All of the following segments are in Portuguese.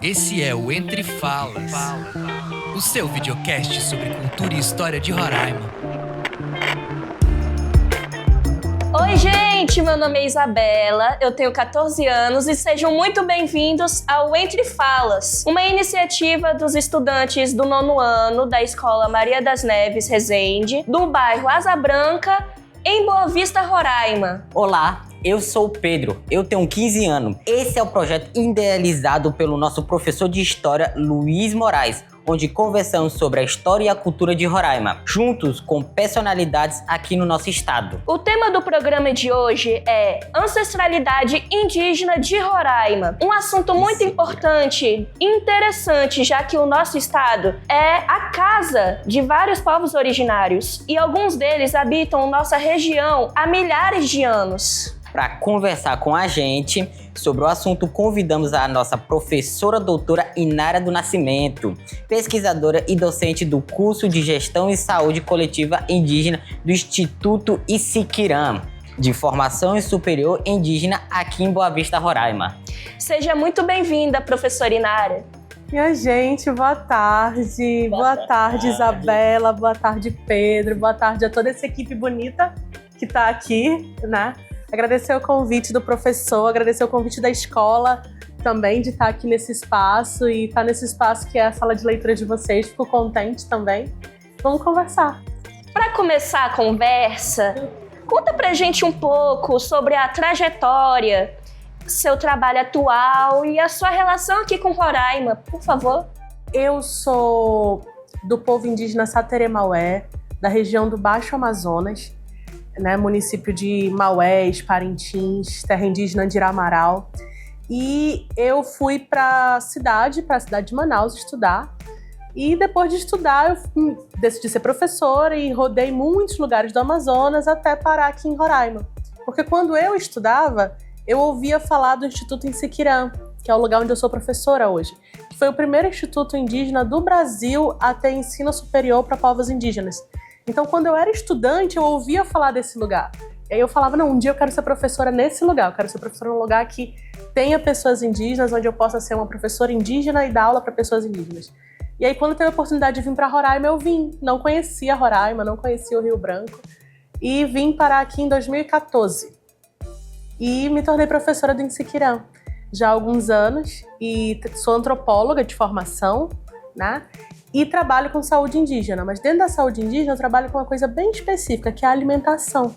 Esse é o Entre Falas, o seu videocast sobre cultura e história de Roraima. Oi, gente! Meu nome é Isabela, eu tenho 14 anos e sejam muito bem-vindos ao Entre Falas, uma iniciativa dos estudantes do 9º ano da Escola Maria das Neves Resende, do bairro Asa Branca, em Boa Vista, Roraima. Olá, eu sou o Pedro, eu tenho 15 anos. Esse é o projeto idealizado pelo nosso professor de História, Luiz Moraes, onde conversamos sobre a história e a cultura de Roraima, juntos com personalidades aqui no nosso estado. O tema do programa de hoje é Ancestralidade Indígena de Roraima, um assunto muito importante e interessante, já que o nosso estado é a casa de vários povos originários e alguns deles habitam nossa região há milhares de anos. Para conversar com a gente sobre o assunto, convidamos a nossa professora doutora Inara do Nascimento, pesquisadora e docente do curso de Gestão e Saúde Coletiva Indígena do Instituto Isiquirã, de formação superior indígena aqui em Boa Vista, Roraima. Seja muito bem-vinda, professora Inara. Minha gente, boa tarde. Boa tarde, Isabela. Boa tarde, Pedro. Boa tarde a toda essa equipe bonita que está aqui, né? Agradecer o convite do professor, agradecer o convite da escola também de estar aqui nesse espaço e estar nesse espaço que é a sala de leitura de vocês. Fico contente também. Vamos conversar. Para começar a conversa, conta pra gente um pouco sobre a trajetória, seu trabalho atual e a sua relação aqui com Roraima, por favor. Eu sou do povo indígena Saterê-Maué, da região do Baixo Amazonas, né, município de Maués, Parintins, terra indígena de Iramaral. E eu fui para a cidade de Manaus estudar. E depois de estudar, eu decidi ser professora e rodei muitos lugares do Amazonas até parar aqui em Roraima. Porque quando eu estudava, eu ouvia falar do Instituto Isiquirã, que é o lugar onde eu sou professora hoje, que foi o primeiro instituto indígena do Brasil a ter ensino superior para povos indígenas. Então, quando eu era estudante, eu ouvia falar desse lugar. E aí eu falava, não, um dia eu quero ser professora nesse lugar. Eu quero ser professora num lugar que tenha pessoas indígenas, onde eu possa ser uma professora indígena e dar aula para pessoas indígenas. E aí, quando teve a oportunidade de vir para Roraima, eu vim. Não conhecia Roraima, não conhecia o Rio Branco. E vim parar aqui em 2014. E me tornei professora do Isiquirã já há alguns anos. E sou antropóloga de formação, né? E trabalho com saúde indígena, mas dentro da saúde indígena eu trabalho com uma coisa bem específica, que é a alimentação.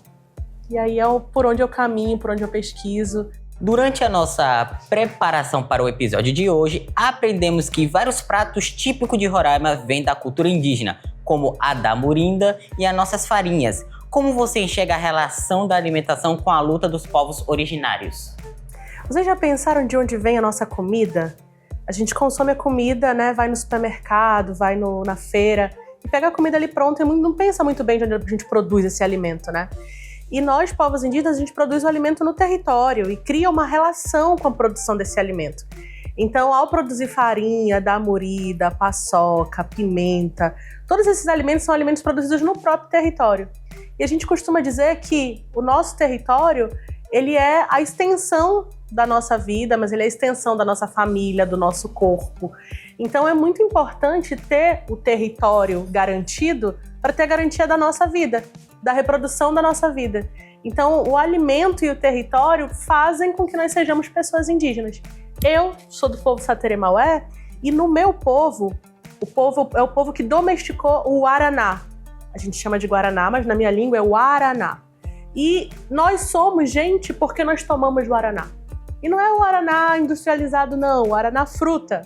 E aí é por onde eu caminho, por onde eu pesquiso. Durante a nossa preparação para o episódio de hoje, aprendemos que vários pratos típicos de Roraima vêm da cultura indígena, como a da murinda e as nossas farinhas. Como você enxerga a relação da alimentação com a luta dos povos originários? Vocês já pensaram de onde vem a nossa comida? A gente consome a comida, né? Vai no supermercado, vai na feira e pega a comida ali pronta e não pensa muito bem de onde a gente produz esse alimento, né? E nós, povos indígenas, a gente produz o alimento no território e cria uma relação com a produção desse alimento. Então, ao produzir farinha, damuri, da paçoca, pimenta, todos esses alimentos são alimentos produzidos no próprio território. E a gente costuma dizer que o nosso território, ele é a extensão da nossa vida, mas ele é a extensão da nossa família, do nosso corpo. Então é muito importante ter o território garantido para ter a garantia da nossa vida, da reprodução da nossa vida. Então o alimento e o território fazem com que nós sejamos pessoas indígenas. Eu sou do povo Saterê-Maué e no meu povo, o povo é o povo que domesticou o Guaraná. A gente chama de Guaraná, mas na minha língua é o Guaraná. E nós somos gente porque nós tomamos Guaraná. E não é o Guaraná industrializado, não, o Guaraná fruta.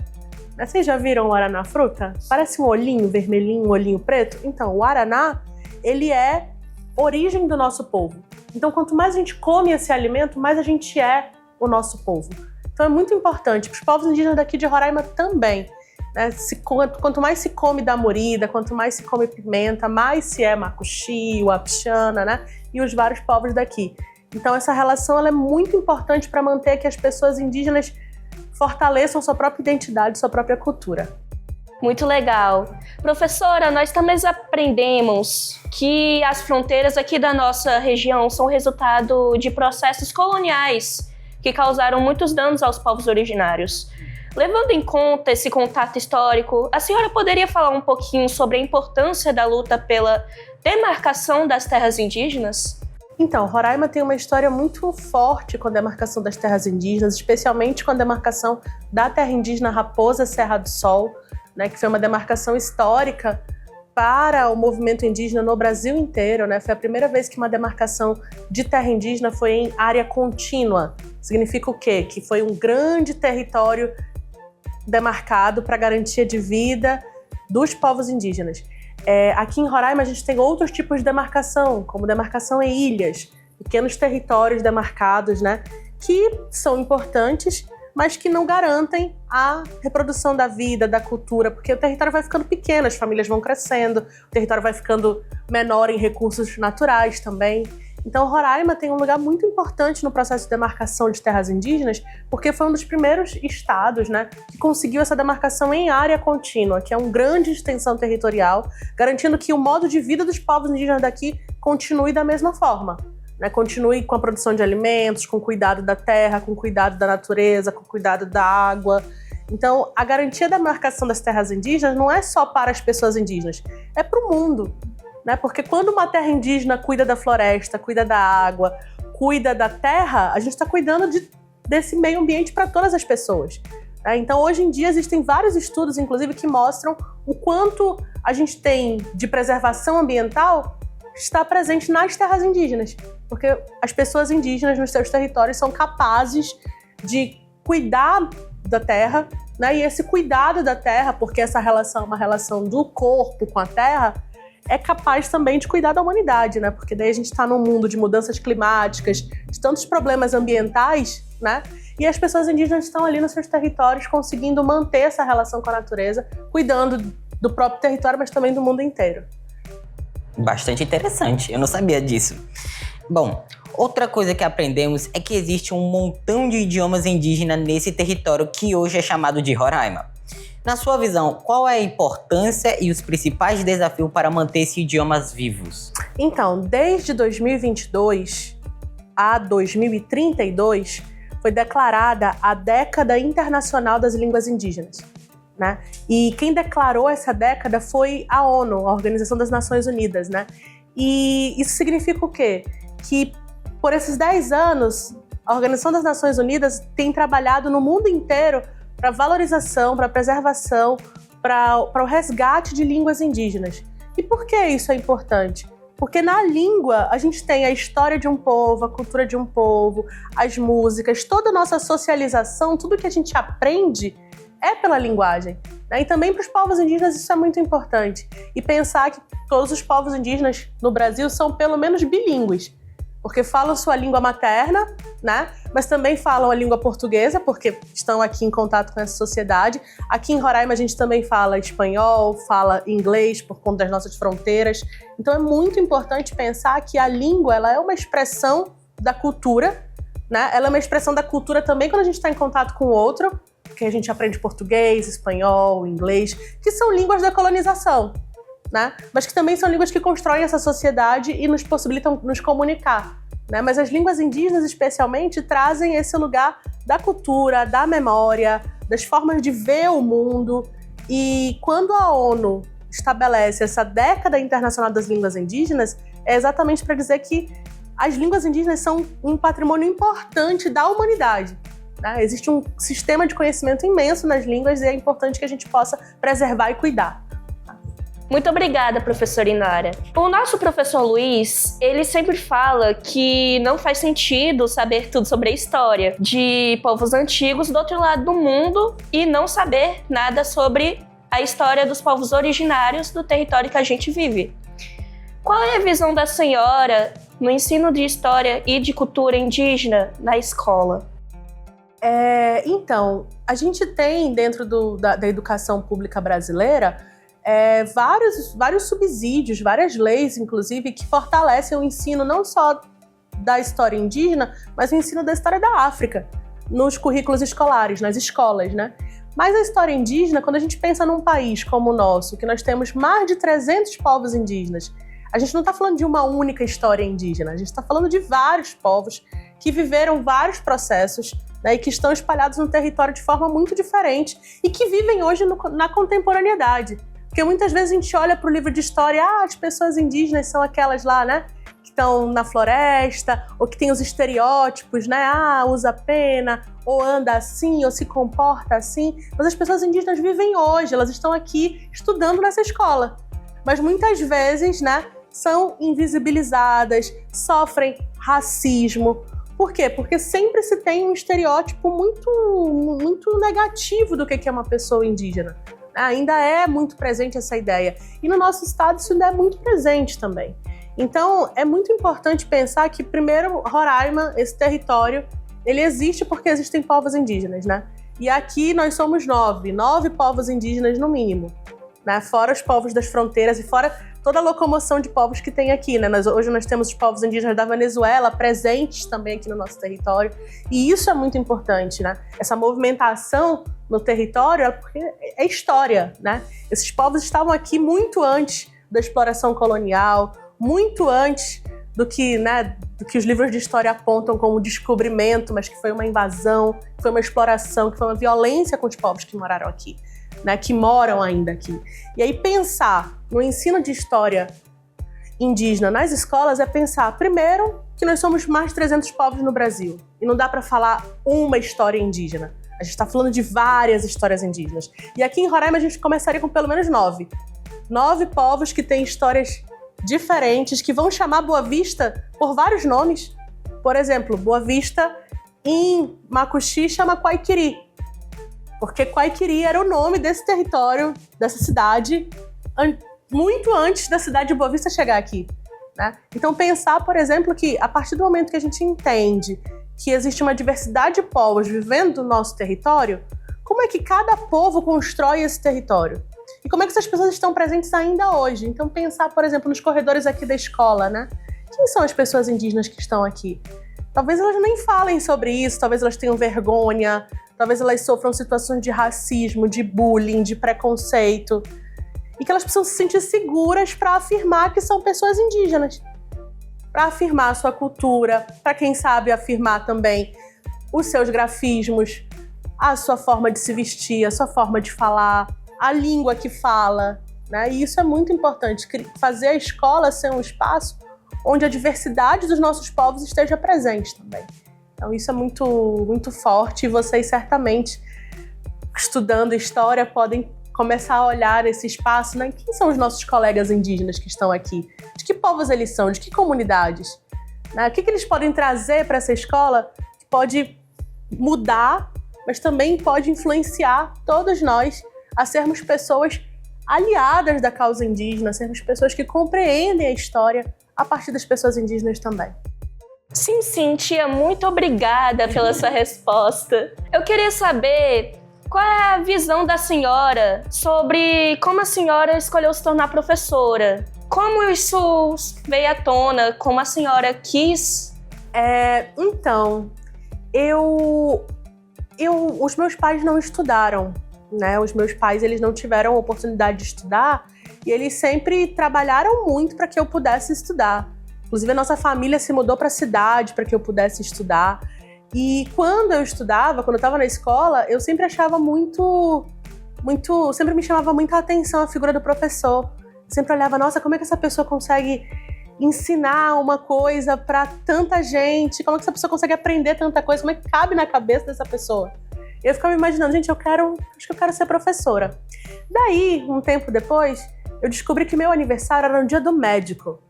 Vocês já viram o Guaraná fruta? Parece um olhinho vermelhinho, um olhinho preto. Então, o Guaraná, ele é origem do nosso povo. Então, quanto mais a gente come esse alimento, mais a gente é o nosso povo. Então, é muito importante. Para os povos indígenas daqui de Roraima também. Né? Quanto mais se come da morida, quanto mais se come pimenta, mais se é macuxi, o apixana, né? E os vários povos daqui. Então essa relação ela é muito importante para manter que as pessoas indígenas fortaleçam sua própria identidade, sua própria cultura. Muito legal. Professora, nós também aprendemos que as fronteiras aqui da nossa região são resultado de processos coloniais que causaram muitos danos aos povos originários. Levando em conta esse contato histórico, a senhora poderia falar um pouquinho sobre a importância da luta pela demarcação das terras indígenas? Então, Roraima tem uma história muito forte com a demarcação das terras indígenas, especialmente com a demarcação da terra indígena Raposa Serra do Sol, né, que foi uma demarcação histórica para o movimento indígena no Brasil inteiro, né? Foi a primeira vez que uma demarcação de terra indígena foi em área contínua. Significa o quê? Que foi um grande território demarcado para garantia de vida dos povos indígenas. Aqui em Roraima a gente tem outros tipos de demarcação, como demarcação em ilhas, pequenos territórios demarcados, né, que são importantes, mas que não garantem a reprodução da vida, da cultura, porque o território vai ficando pequeno, as famílias vão crescendo, o território vai ficando menor em recursos naturais também. Então, Roraima tem um lugar muito importante no processo de demarcação de terras indígenas, porque foi um dos primeiros estados, né, que conseguiu essa demarcação em área contínua, que é uma grande extensão territorial, garantindo que o modo de vida dos povos indígenas daqui continue da mesma forma, né, continue com a produção de alimentos, com cuidado da terra, com cuidado da natureza, com cuidado da água. Então, a garantia da demarcação das terras indígenas não é só para as pessoas indígenas, é para o mundo. Né? Porque quando uma terra indígena cuida da floresta, cuida da água, cuida da terra, a gente está cuidando desse meio ambiente para todas as pessoas. Né? Então, hoje em dia, existem vários estudos, inclusive, que mostram o quanto a gente tem de preservação ambiental está presente nas terras indígenas. Porque as pessoas indígenas nos seus territórios são capazes de cuidar da terra, né? E esse cuidado da terra, porque essa relação é uma relação do corpo com a terra, é capaz também de cuidar da humanidade, né? Porque daí a gente está num mundo de mudanças climáticas, de tantos problemas ambientais, né? E as pessoas indígenas estão ali nos seus territórios conseguindo manter essa relação com a natureza, cuidando do próprio território, mas também do mundo inteiro. Bastante interessante, eu não sabia disso. Bom, outra coisa que aprendemos é que existe um montão de idiomas indígenas nesse território que hoje é chamado de Roraima. Na sua visão, qual é a importância e os principais desafios para manter esses idiomas vivos? Então, desde 2022 a 2032, foi declarada a Década Internacional das Línguas Indígenas, né? E quem declarou essa década foi a ONU, a Organização das Nações Unidas, né? E isso significa o quê? Que por esses 10 anos, a Organização das Nações Unidas tem trabalhado no mundo inteiro para valorização, para preservação, para o resgate de línguas indígenas. E por que isso é importante? Porque na língua a gente tem a história de um povo, a cultura de um povo, as músicas, toda a nossa socialização, tudo que a gente aprende é pela linguagem. Né? E também para os povos indígenas isso é muito importante. E pensar que todos os povos indígenas no Brasil são pelo menos bilíngues, porque falam sua língua materna, né? Mas também falam a língua portuguesa, porque estão aqui em contato com essa sociedade. Aqui em Roraima a gente também fala espanhol, fala inglês por conta das nossas fronteiras. Então é muito importante pensar que a língua ela é uma expressão da cultura, né? Ela é uma expressão da cultura também quando a gente está em contato com o outro, que a gente aprende português, espanhol, inglês, que são línguas da colonização, né? Mas que também são línguas que constroem essa sociedade e nos possibilitam nos comunicar, né? Mas as línguas indígenas, especialmente, trazem esse lugar da cultura, da memória, das formas de ver o mundo. E quando a ONU estabelece essa Década Internacional das Línguas Indígenas, é exatamente para dizer que as línguas indígenas são um patrimônio importante da humanidade. Né? Existe um sistema de conhecimento imenso nas línguas e é importante que a gente possa preservar e cuidar. Muito obrigada, professora Inara. O nosso professor Luiz, ele sempre fala que não faz sentido saber tudo sobre a história de povos antigos do outro lado do mundo e não saber nada sobre a história dos povos originários do território que a gente vive. Qual é a visão da senhora no ensino de história e de cultura indígena na escola? Então, a gente tem dentro da educação pública brasileira vários subsídios, várias leis, inclusive, que fortalecem o ensino não só da história indígena, mas o ensino da história da África, nos currículos escolares, nas escolas, né? Mas a história indígena, quando a gente pensa num país como o nosso, que nós temos mais de 300 povos indígenas, a gente não está falando de uma única história indígena, a gente está falando de vários povos que viveram vários processos, né, e que estão espalhados no território de forma muito diferente e que vivem hoje na contemporaneidade. Porque muitas vezes a gente olha para o livro de história, as pessoas indígenas são aquelas lá, né, que estão na floresta, ou que tem os estereótipos, né, usa pena, ou anda assim, ou se comporta assim. Mas as pessoas indígenas vivem hoje, elas estão aqui estudando nessa escola. Mas muitas vezes, né, são invisibilizadas, sofrem racismo. Por quê? Porque sempre se tem um estereótipo muito negativo do que é uma pessoa indígena. Ainda é muito presente essa ideia. E no nosso estado isso ainda é muito presente também. Então, é muito importante pensar que, primeiro, Roraima, esse território, ele existe porque existem povos indígenas, né? E aqui nós somos 9 povos indígenas no mínimo, né? Fora os povos das fronteiras e fora toda a locomoção de povos que tem aqui, né? Hoje nós temos os povos indígenas da Venezuela presentes também aqui no nosso território, e isso é muito importante, né? Essa movimentação no território porque é história, né? Esses povos estavam aqui muito antes da exploração colonial, muito antes do que os livros de história apontam como descobrimento, mas que foi uma invasão, que foi uma exploração, que foi uma violência com os povos que moraram aqui, né, que moram ainda aqui. E aí pensar no ensino de história indígena nas escolas é pensar, primeiro, que nós somos mais de 300 povos no Brasil, e não dá para falar uma história indígena. A gente está falando de várias histórias indígenas. E aqui em Roraima a gente começaria com pelo menos 9. 9 povos que têm histórias diferentes, que vão chamar Boa Vista por vários nomes. Por exemplo, Boa Vista em Macuxi chama Quaiquiri, porque Quaiquiri era o nome desse território, dessa cidade, muito antes da cidade de Boa Vista chegar aqui, né? Então pensar, por exemplo, que a partir do momento que a gente entende que existe uma diversidade de povos vivendo no nosso território, como é que cada povo constrói esse território? E como é que essas pessoas estão presentes ainda hoje? Então pensar, por exemplo, nos corredores aqui da escola, né? Quem são as pessoas indígenas que estão aqui? Talvez elas nem falem sobre isso, talvez elas tenham vergonha, talvez elas sofram situações de racismo, de bullying, de preconceito. E que elas precisam se sentir seguras para afirmar que são pessoas indígenas. Para afirmar a sua cultura, para quem sabe afirmar também os seus grafismos, a sua forma de se vestir, a sua forma de falar, a língua que fala, né? E isso é muito importante, fazer a escola ser um espaço onde a diversidade dos nossos povos esteja presente também. Então isso é muito, muito forte, e vocês certamente, estudando história, podem começar a olhar esse espaço, né? Quem são os nossos colegas indígenas que estão aqui? De que povos eles são? De que comunidades? Né? O que eles podem trazer para essa escola que pode mudar, mas também pode influenciar todos nós a sermos pessoas aliadas da causa indígena, sermos pessoas que compreendem a história a partir das pessoas indígenas também. Sim, tia, muito obrigada pela sua resposta. Eu queria saber qual é a visão da senhora sobre como a senhora escolheu se tornar professora. Como isso veio à tona, como a senhora quis? Então, os meus pais não estudaram, né? Os meus pais, eles não tiveram a oportunidade de estudar, e eles sempre trabalharam muito para que eu pudesse estudar. Inclusive, a nossa família se mudou para a cidade para que eu pudesse estudar. E quando eu estudava, quando eu estava na escola, eu sempre achava sempre me chamava muita atenção a figura do professor. Eu sempre olhava, nossa, como é que essa pessoa consegue ensinar uma coisa para tanta gente? Como é que essa pessoa consegue aprender tanta coisa? Como é que cabe na cabeça dessa pessoa? Eu ficava imaginando, gente, acho que eu quero ser professora. Daí, um tempo depois, eu descobri que meu aniversário era no dia do médico.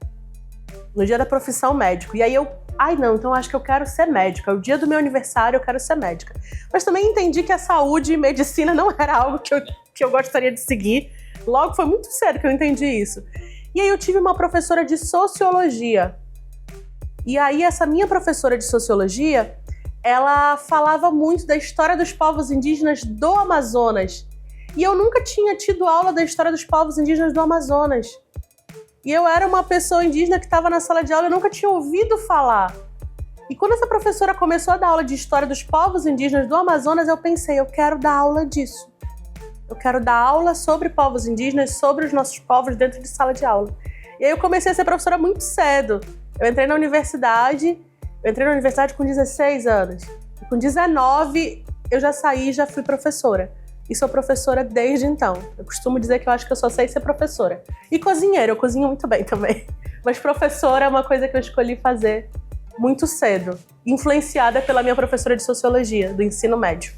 No dia da profissão médico. E aí então acho que eu quero ser médica. O dia do meu aniversário eu quero ser médica. Mas também entendi que a saúde e medicina não era algo que eu gostaria de seguir. Logo, foi muito cedo que eu entendi isso. E aí eu tive uma professora de sociologia. E aí essa minha professora de sociologia, ela falava muito da história dos povos indígenas do Amazonas. E eu nunca tinha tido aula da história dos povos indígenas do Amazonas. E eu era uma pessoa indígena que estava na sala de aula e eu nunca tinha ouvido falar. E quando essa professora começou a dar aula de história dos povos indígenas do Amazonas, eu pensei, eu quero dar aula disso. eu quero dar aula sobre povos indígenas, sobre os nossos povos dentro de sala de aula. E aí eu comecei a ser professora muito cedo. Eu entrei na universidade com 16 anos. E com 19 eu já saí e já fui professora. E sou professora desde então. Eu costumo dizer que eu acho que eu só sei ser professora. E cozinheira, eu cozinho muito bem também. Mas professora é uma coisa que eu escolhi fazer muito cedo, influenciada pela minha professora de sociologia, do ensino médio.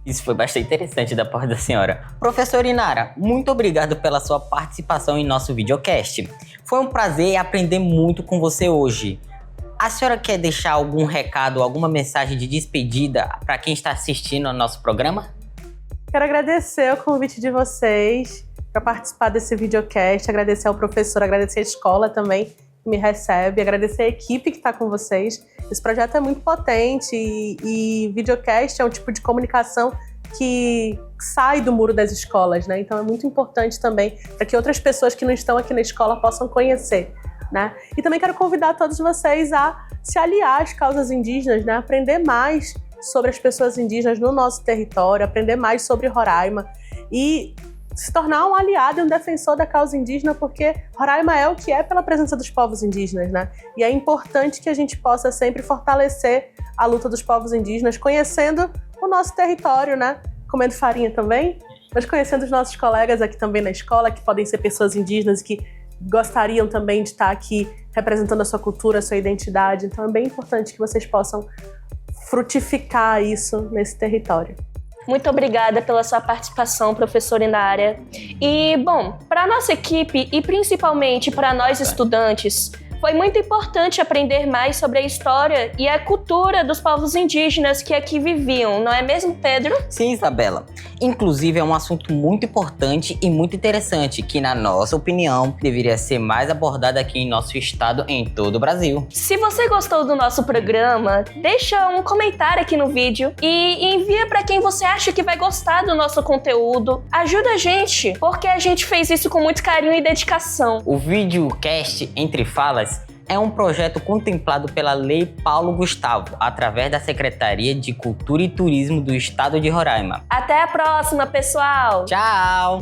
Isso foi bastante interessante da parte da senhora. Professora Inara, muito obrigado pela sua participação em nosso videocast. Foi um prazer aprender muito com você hoje. A senhora quer deixar algum recado, alguma mensagem de despedida para quem está assistindo ao nosso programa? Quero agradecer o convite de vocês para participar desse videocast, agradecer ao professor, agradecer a escola também que me recebe, agradecer a equipe que está com vocês. Esse projeto é muito potente e videocast é um tipo de comunicação que sai do muro das escolas, né? Então é muito importante também para que outras pessoas que não estão aqui na escola possam conhecer, né? E também quero convidar todos vocês a se aliar às causas indígenas, né? Aprender mais sobre as pessoas indígenas no nosso território, aprender mais sobre Roraima e se tornar um aliado e um defensor da causa indígena, porque Roraima é o que é pela presença dos povos indígenas, né? E é importante que a gente possa sempre fortalecer a luta dos povos indígenas, conhecendo o nosso território, né? Comendo farinha também, mas conhecendo os nossos colegas aqui também na escola, que podem ser pessoas indígenas e que gostariam também de estar aqui representando a sua cultura, a sua identidade. Então é bem importante que vocês possam frutificar isso nesse território. Muito obrigada pela sua participação, professora Inara. E, bom, para a nossa equipe e principalmente para nós estudantes, foi muito importante aprender mais sobre a história e a cultura dos povos indígenas que aqui viviam, não é mesmo, Pedro? Sim, Isabela. Inclusive, é um assunto muito importante e muito interessante, que, na nossa opinião, deveria ser mais abordado aqui em nosso estado e em todo o Brasil. Se você gostou do nosso programa, deixa um comentário aqui no vídeo e envia para quem você acha que vai gostar do nosso conteúdo. Ajuda a gente, porque a gente fez isso com muito carinho e dedicação. O videocast Entre Falas é um projeto contemplado pela Lei Paulo Gustavo, através da Secretaria de Cultura e Turismo do Estado de Roraima. Até a próxima, pessoal! Tchau!